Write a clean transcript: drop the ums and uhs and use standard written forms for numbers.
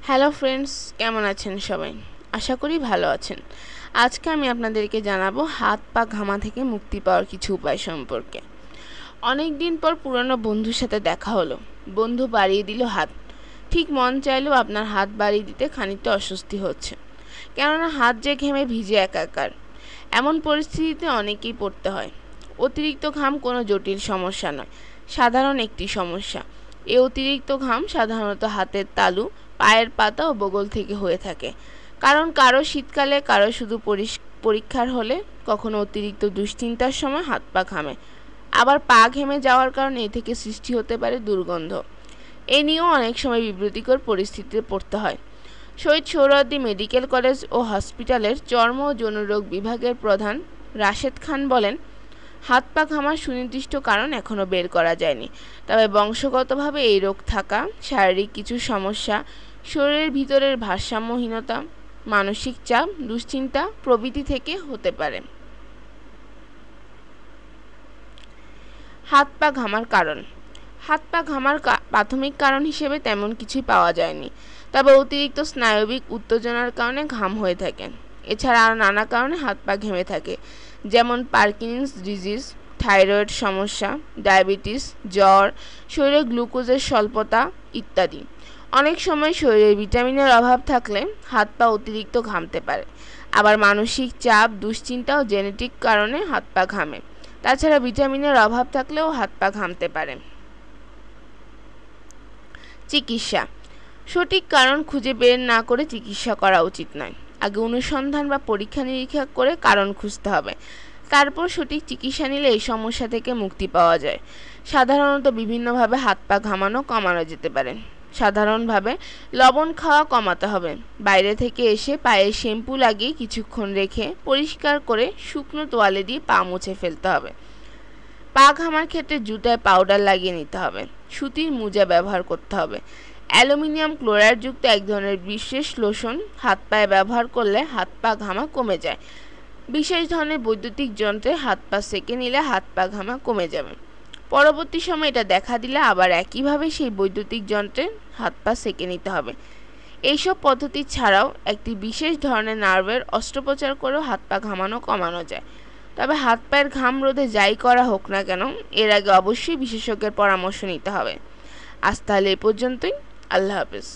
Hello friends, কেমন আছেন সবাই? আশা করি ভালো আছেন। আজকে আমি আপনাদেরকে জানাবো হাত পা ঘামা থেকে মুক্তি পাওয়ার কিছু উপায় সম্পর্কে। অনেক দিন পর পুরনো বন্ধুর সাথে দেখা হলো। বন্ধু বাড়িয়ে দিল হাত। ঠিক মন চাইলেও আপনার হাত বাড়িয়ে দিতে খানিকটা অস্বস্তি হচ্ছে, কেননা হাত যে ঘেমে ভিজে একাকার। এমন পরিস্থিতিতে অনেকেই পড়তে হয়। অতিরিক্ত ঘাম কোনো জটিল সমস্যা নয়, সাধারণ একটি সমস্যা। এই অতিরিক্ত ঘাম সাধারণত হাতের তালু, পায়ের পাতা ও বগল থেকে হয়ে থাকে। কারণ কারো শীতকালে, কারো শুধু পরীক্ষার হলে, কখনো অতিরিক্ত দুশ্চিন্তার সময় হাত পা ঘামে। আবার পা ঘেমে যাওয়ার কারণে এ থেকে সৃষ্টি হতে পারে দুর্গন্ধ। এ নিয়েও অনেক সময় বিব্রতিকর পরিস্থিতিতে পড়তে হয়। শহীদ সোহরাওয়ার্দী মেডিকেল কলেজ ও হসপিটালের চর্ম ও যৌনরোগ বিভাগের প্রধান রাশেদ খান বলেন, হাত পা ঘামার সুনির্দিষ্ট কারণ এখনও বের করা যায়নি। তবে বংশগতভাবে এই রোগ থাকা, শারীরিক কিছু সমস্যা, শরীরের ভিতরের ভারসাম্যহীনতা, মানসিক চাপ, দুশ্চিন্তা প্রভৃতি থেকে হতে পারে। হাত পা ঘামার কারণ। হাত পা ঘামার প্রাথমিক কারণ হিসেবে তেমন কিছুই পাওয়া যায়নি, তবে অতিরিক্ত স্নায়বিক উত্তেজনার কারণে ঘাম হয়ে থাকে। এছাড়া আরও নানা কারণে হাত পা ঘেমে থাকে, যেমন পার্কিনসন্স ডিজিজ, থাইরয়েড সমস্যা, ডায়াবেটিস, জ্বর, শরীরে গ্লুকোজের স্বল্পতা ইত্যাদি। অনেক সময় শরীরে ভিটামিনের অভাব থাকলে হাত পা অতিরিক্ত ঘামতে পারে। আবার মানসিক চাপ, দুশ্চিন্তা ও জেনেটিক কারণে হাত পা ঘামে। তাছাড়া ভিটামিনের অভাব থাকলেও হাত পা ঘামতে পারে। চিকিৎসা। সঠিক কারণ খুঁজে বের না করে চিকিৎসা করা উচিত নয়। আগে অনুসন্ধান বা পরীক্ষা নিরীক্ষা করে কারণ খুঁজতে হবে। তারপর সঠিক চিকিৎসা নিলে এই সমস্যা থেকে মুক্তি পাওয়া যায়। সাধারণত বিভিন্নভাবে হাত পা ঘামানো কমানো যেতে পারে। সাধারণভাবে লবণ খাওয়া কমাতে হবে। বাইরে থেকে এসে পায়ে শ্যাম্পু লাগিয়ে কিছুক্ষণ রেখে পরিষ্কার করে শুকনো তোয়ালে দিয়ে পা মুছে ফেলতে হবে। পা ঘামার ক্ষেত্রে জুতায় পাউডার লাগিয়ে নিতে হবে। সুতির মোজা ব্যবহার করতে হবে। অ্যালুমিনিয়াম ক্লোরাইডযুক্ত এক ধরনের বিশেষ লোশন হাত পায়ে ব্যবহার করলে হাত পা ঘামা কমে যায়। বিশেষ ধরনের বৈদ্যুতিক যন্ত্রে হাত পা সেঁকে নিলে হাত পা ঘামা কমে যাবে। পরবর্তী সময় এটা দেখা দিলে আবার একইভাবে সেই বৈদ্যুতিক যন্ত্রে হাত পা সেঁকে নিতে হবে। এইসব পদ্ধতি ছাড়াও একটি বিশেষ ধরনের নার্ভের অস্ত্রোপচার করেও হাত পা ঘামানো কমানো যায়। তবে হাত পায়ের ঘাম রোধে যাই করা হোক না কেন, এর আগে অবশ্যই বিশেষজ্ঞের পরামর্শ নিতে হবে। আজ তাহলে এ পর্যন্তই। আল্লাহ হাফেজ।